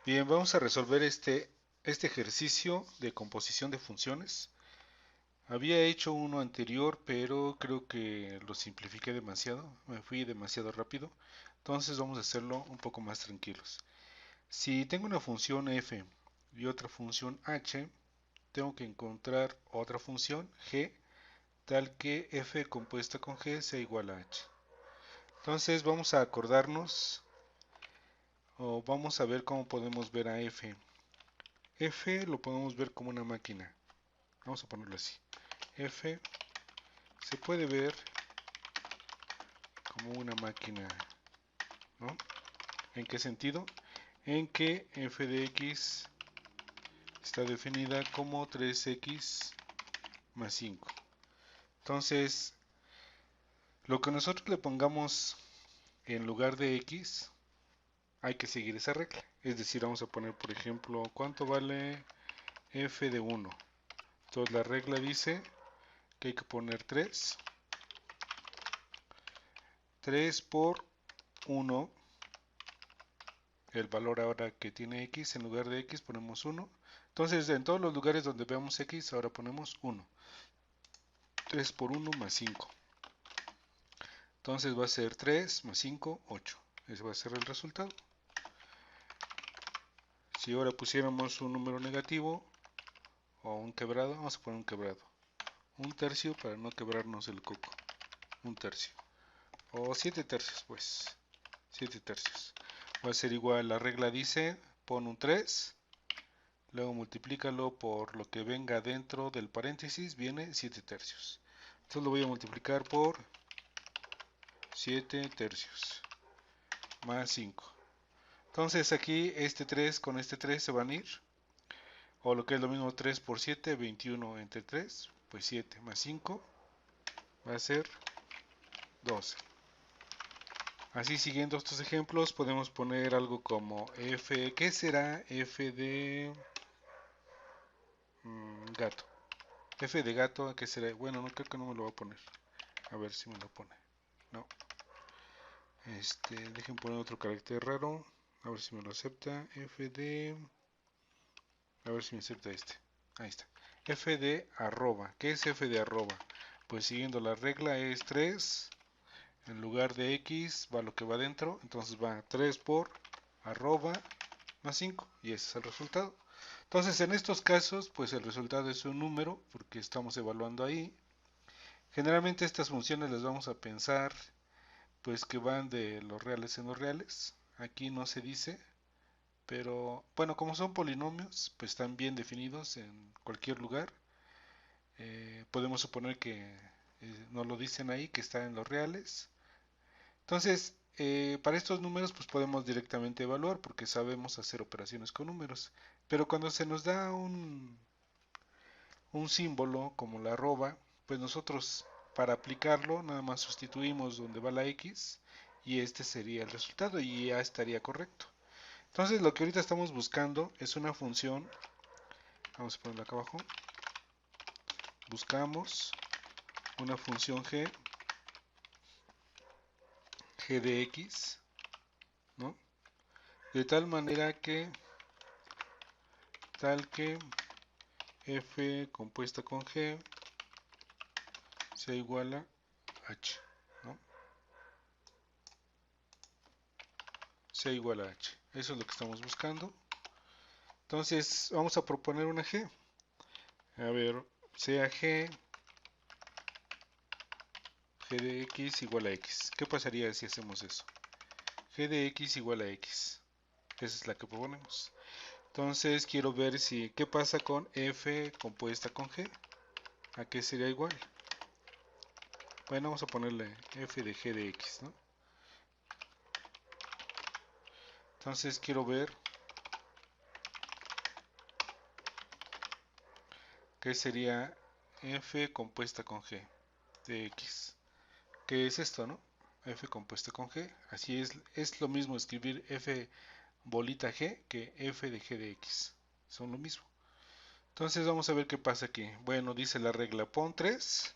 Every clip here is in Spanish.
Bien, vamos a resolver este ejercicio de composición de funciones. Había hecho uno anterior, pero creo que lo simplifiqué demasiado, me fui demasiado rápido. Entonces vamos a hacerlo un poco más tranquilos. Si tengo una función f y otra función h, tengo que encontrar otra función g, tal que f compuesta con g sea igual a h. Entonces vamos a acordarnos o vamos a ver cómo podemos ver a f. F lo podemos ver como una máquina. Vamos a ponerlo así. F se puede ver como una máquina, ¿no? ¿En qué sentido? En que f de x está definida como 3x más 5. Entonces, lo que nosotros le pongamos en lugar de x, hay que seguir esa regla. Es decir, vamos a poner, por ejemplo, ¿cuánto vale f de 1? Entonces la regla dice que hay que poner 3 por 1. El valor ahora que tiene x, en lugar de x ponemos 1. Entonces en todos los lugares donde veamos x ahora ponemos 1. 3 por 1 más 5. Entonces va a ser 3 más 5, 8. Ese va a ser el resultado. Si ahora pusiéramos un número negativo o un quebrado, vamos a poner un quebrado. Un tercio para no quebrarnos el coco. Un tercio. O 7 tercios, pues. 7 tercios. Va a ser igual, la regla dice, pon un 3. Luego multiplícalo por lo que venga dentro del paréntesis, viene 7 tercios. Entonces lo voy a multiplicar por 7 tercios más 5. Entonces aquí este 3 con este 3 se van a ir. O lo que es lo mismo 3 por 7, 21 entre 3, pues 7 más 5 va a ser 12. Así siguiendo estos ejemplos podemos poner algo como f, ¿qué será f de gato? F de gato, ¿qué será? Bueno, no creo que no me lo va a poner. A ver si me lo pone. No. Dejen poner otro carácter raro. A ver si me lo acepta. F de... A ver si me acepta este. Ahí está. F de arroba. ¿Qué es f de arroba? Pues siguiendo la regla es 3. En lugar de x va lo que va dentro. Entonces va 3 por arroba más 5. Y ese es el resultado. Entonces en estos casos pues el resultado es un número porque estamos evaluando ahí. Generalmente estas funciones las vamos a pensar pues que van de los reales en los reales. Aquí no se dice, pero bueno, como son polinomios, pues están bien definidos en cualquier lugar. Podemos suponer que nos lo dicen ahí, que está en los reales. Entonces, para estos números, pues podemos directamente evaluar porque sabemos hacer operaciones con números. Pero cuando se nos da un símbolo como la arroba, pues nosotros para aplicarlo nada más sustituimos donde va la x y este sería el resultado y ya estaría correcto. Entonces lo que ahorita estamos buscando es una función, vamos a ponerla acá abajo, buscamos una función g de x, ¿no? De tal que f compuesta con g sea igual a h, ¿no? Sea igual a h. Eso es lo que estamos buscando. Entonces vamos a proponer una g. A ver, sea g de x igual a x. ¿Qué pasaría si hacemos eso? G de x igual a x. Esa es la que proponemos. Entonces quiero ver si qué pasa con f compuesta con g. ¿A qué sería igual? Bueno, vamos a ponerle f de g de x, ¿no? Entonces quiero ver qué sería f compuesta con g de x. ¿Qué es esto, no? F compuesta con g. Así es lo mismo escribir f bolita g que f de g de x. Son lo mismo. Entonces vamos a ver qué pasa aquí. Bueno, dice la regla pon 3.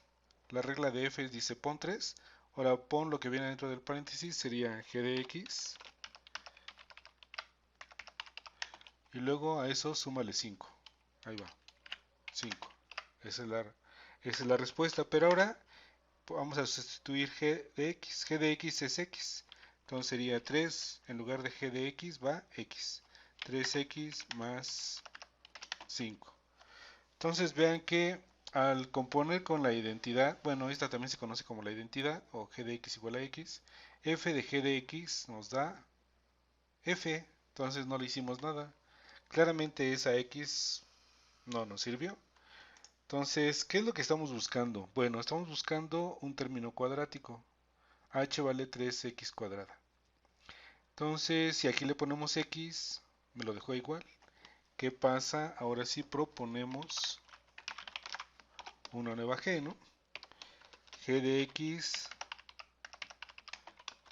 La regla de f dice pon 3. Ahora pon lo que viene dentro del paréntesis, sería g de x y luego a eso súmale 5. Ahí va, 5. Esa es la respuesta, pero ahora vamos a sustituir g de x. G de x es x. Entonces sería 3, en lugar de g de x va x. 3x más 5. Entonces vean que al componer con la identidad, bueno, esta también se conoce como la identidad, o g de x igual a x, f de g de x nos da f, entonces no le hicimos nada. Claramente esa x no nos sirvió. Entonces, ¿qué es lo que estamos buscando? Bueno, estamos buscando un término cuadrático. H vale 3x cuadrada. Entonces, si aquí le ponemos x, me lo dejó igual. ¿Qué pasa? Ahora sí proponemos una nueva g, ¿no? G de x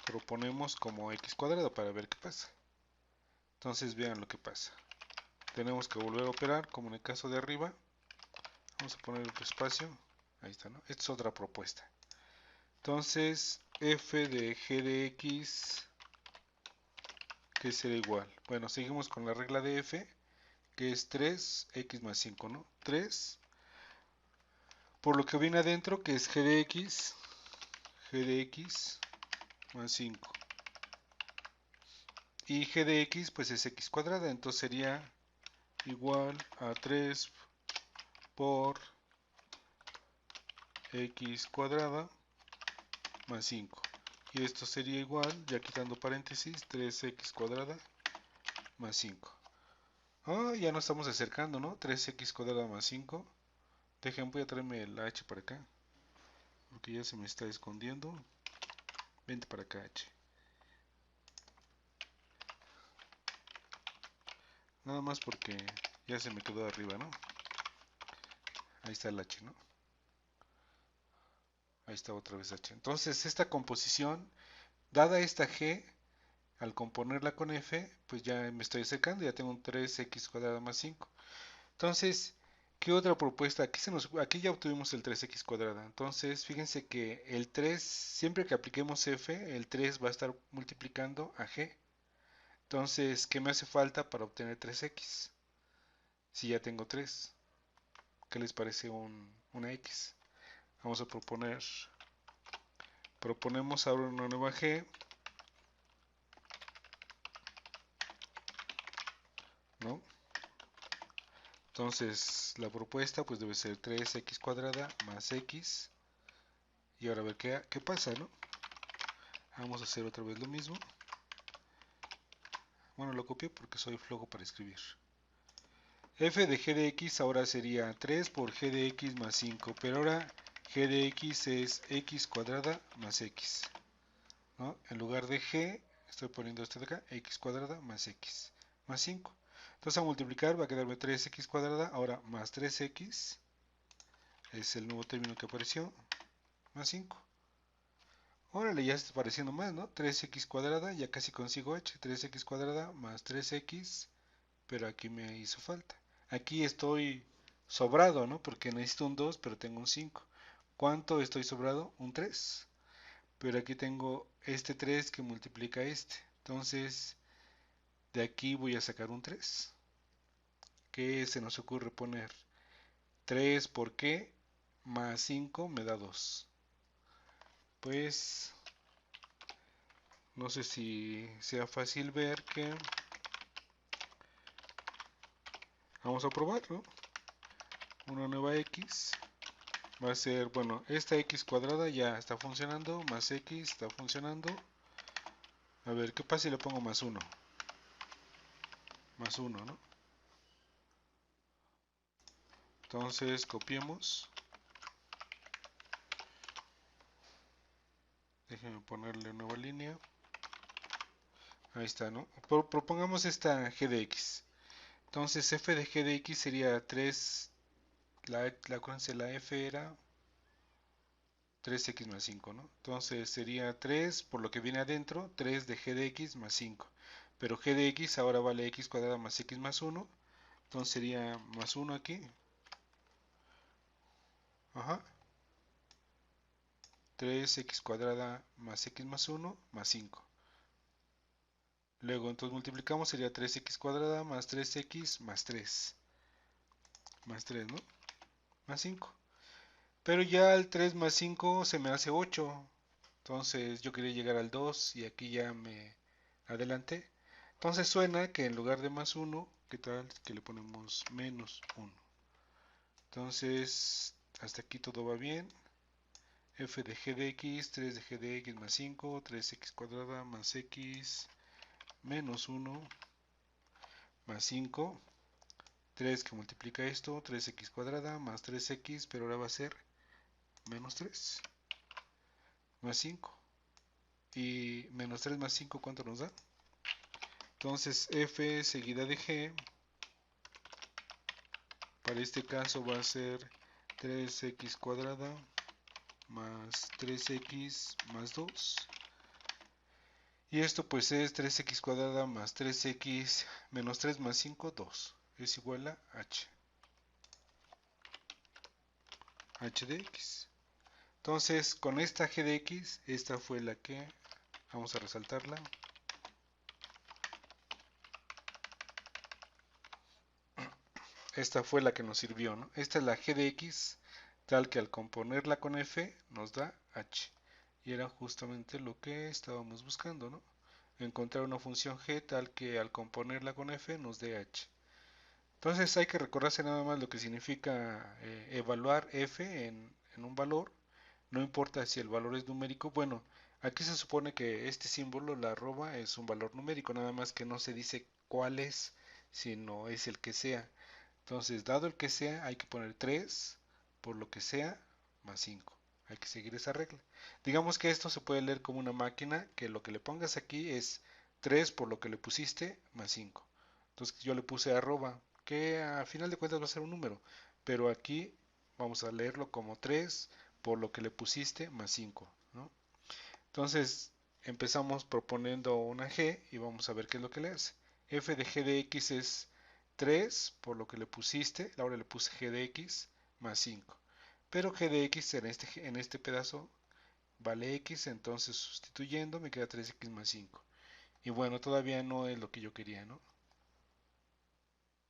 proponemos como x cuadrada para ver qué pasa. Entonces vean lo que pasa. Tenemos que volver a operar como en el caso de arriba. Vamos a poner otro espacio. Ahí está, ¿no? Esta es otra propuesta. Entonces f de g de x, ¿qué será igual? Bueno, seguimos con la regla de f, que es 3x más 5, ¿no? 3 por lo que viene adentro, que es g de x más 5. Y g de x pues es x cuadrada, entonces sería igual a 3 por x cuadrada más 5. Y esto sería igual, ya quitando paréntesis, 3x cuadrada más 5. Ah, ya nos estamos acercando, ¿no? 3x cuadrada más 5. Dejen, voy a traerme el h para acá, porque ya se me está escondiendo. Vente para acá, h. Nada más porque ya se me quedó arriba, ¿no? Ahí está el h, ¿no? Ahí está otra vez h. Entonces, esta composición, dada esta g, al componerla con f, pues ya me estoy acercando, ya tengo un 3x cuadrada más 5. Entonces, ¿qué otra propuesta? Aquí ya obtuvimos el 3x cuadrada. Entonces, fíjense que el 3, siempre que apliquemos f, el 3 va a estar multiplicando a g. Entonces, ¿qué me hace falta para obtener 3x? Si ya tengo 3. ¿Qué les parece una x? Vamos a proponemos ahora una nueva g, ¿no? Entonces, la propuesta pues debe ser 3x cuadrada más x. Y ahora a ver qué pasa, ¿no? Vamos a hacer otra vez lo mismo. Bueno, lo copié porque soy flojo para escribir. F de g de x ahora sería 3 por g de x más 5, pero ahora g de x es x cuadrada más x, ¿no? En lugar de g, estoy poniendo esto de acá, x cuadrada más x, más 5. Entonces a multiplicar va a quedarme 3x cuadrada, ahora más 3x, es el nuevo término que apareció, más 5. Órale, ya está apareciendo más, ¿no? 3x cuadrada, ya casi consigo h, 3x cuadrada más 3x, pero aquí me hizo falta. Aquí estoy sobrado, ¿no? Porque necesito un 2, pero tengo un 5. ¿Cuánto estoy sobrado? Un 3. Pero aquí tengo este 3 que multiplica este. Entonces, de aquí voy a sacar un 3. ¿Qué se nos ocurre poner? 3 por qué más 5 me da 2. Pues, no sé si sea fácil ver que... Vamos a probar, ¿no? Una nueva x va a ser, bueno, esta x cuadrada ya está funcionando, más x está funcionando. A ver, ¿qué pasa si le pongo más 1? Más 1, ¿no? Entonces, copiemos. Déjenme ponerle nueva línea. Ahí está, ¿no? Propongamos esta g de x. Entonces, f de g de x sería 3, acuérdense, la f era 3x más 5, ¿no? Entonces sería 3, por lo que viene adentro, 3 de g de x más 5. Pero g de x ahora vale x cuadrada más x más 1. Entonces sería más 1 aquí. Ajá. 3x cuadrada más x más 1 más 5. Luego entonces multiplicamos, sería 3x cuadrada más 3x más 3. Más 3, ¿no? Más 5. Pero ya el 3 más 5 se me hace 8. Entonces yo quería llegar al 2 y aquí ya me adelanté. Entonces suena que en lugar de más 1, ¿qué tal que le ponemos menos 1? Entonces hasta aquí todo va bien. F de g de x, 3 de g de x más 5, 3x cuadrada más x menos 1 más 5. 3 que multiplica esto, 3x cuadrada más 3x, pero ahora va a ser menos 3 más 5. Y menos 3 más 5, ¿cuánto nos da? Entonces f seguida de g, para este caso va a ser 3x cuadrada más 3x más 2. Y esto pues es 3x cuadrada más 3x menos 3 más 5, 2. Es igual a h de x. Entonces con esta g de x, esta fue la que, vamos a resaltarla. Esta fue la que nos sirvió, ¿no? Esta es la g de x, tal que al componerla con f nos da h. Y era justamente lo que estábamos buscando, ¿no? Encontrar una función g tal que al componerla con f nos dé h. Entonces hay que recordarse nada más lo que significa evaluar f en un valor. No importa si el valor es numérico. Bueno, aquí se supone que este símbolo, la arroba, es un valor numérico, nada más que no se dice cuál es, sino es el que sea. Entonces, dado el que sea, hay que poner 3 por lo que sea más 5. Hay que seguir esa regla. Digamos que esto se puede leer como una máquina, que lo que le pongas aquí es 3 por lo que le pusiste más 5. Entonces yo le puse arroba, que a final de cuentas va a ser un número, pero aquí vamos a leerlo como 3 por lo que le pusiste más 5, ¿no? Entonces empezamos proponiendo una g y vamos a ver qué es lo que le hace. F de g de x es 3 por lo que le pusiste, ahora le puse g de x más 5. Pero g de x en este pedazo vale x, entonces sustituyendo me queda 3x más 5. Y bueno, todavía no es lo que yo quería, ¿no?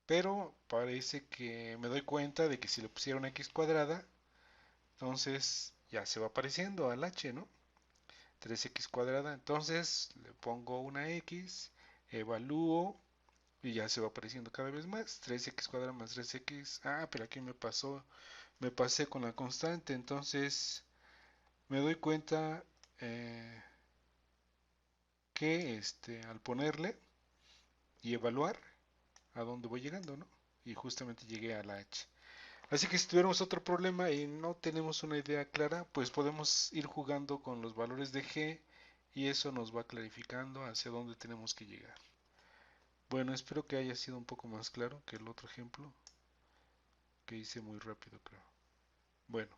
Pero parece que me doy cuenta de que si le pusiera una x cuadrada, entonces ya se va apareciendo al h, ¿no? 3x cuadrada, entonces le pongo una x, evalúo y ya se va apareciendo cada vez más. 3x cuadrada más 3x, pero aquí me pasé con la constante, entonces me doy cuenta que al ponerle y evaluar a dónde voy llegando, ¿no? Y justamente llegué a la h. Así que si tuviéramos otro problema y no tenemos una idea clara, pues podemos ir jugando con los valores de g y eso nos va clarificando hacia dónde tenemos que llegar. Bueno, espero que haya sido un poco más claro que el otro ejemplo que hice muy rápido, creo. Bueno.